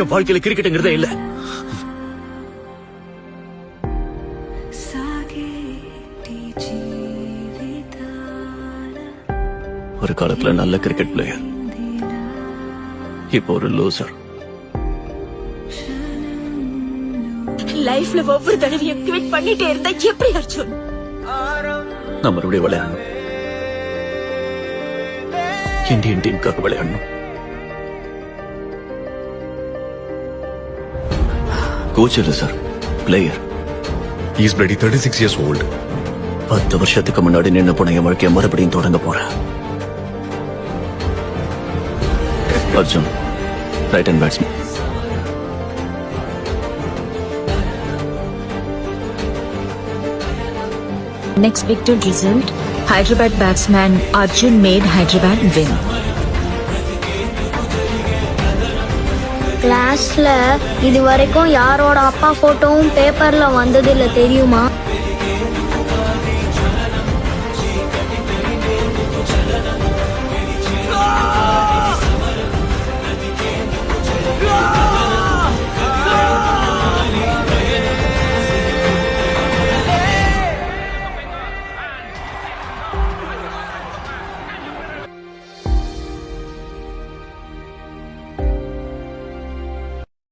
என் வாழ்க்கையில கிரிக்கெட்டுங்கிறதே இல்ல. ஒரு காலத்துல நல்ல கிரிக்கெட் பிளேயர், இப்போ ஒரு லூசர். லைஃப்ல ஒவ்வொரு தடவையும் குவிட் பண்ணிட்டே இருந்தா எப்படி அர்ஜுன்? நான் மறுபடியும் விளையாடணும். இந்தியன் டீமுக்காக விளையாடணும். கோச் இல்ல sir, player. He is bloody 36 years old. 10 வருஷத்துக்கு முன்னாடி நின்று போன என் வாழ்க்கையை மறுபடியும் தொடங்க போறேன். Arjun, right hand batsman. Next victor result, Hyderabad batsman Arjun made Hyderabad win. கிளாஸ்ல இது வரைக்கும் யாரோட அப்பா போட்டோவும் பேப்பர்ல வந்தது இல்ல தெரியுமா?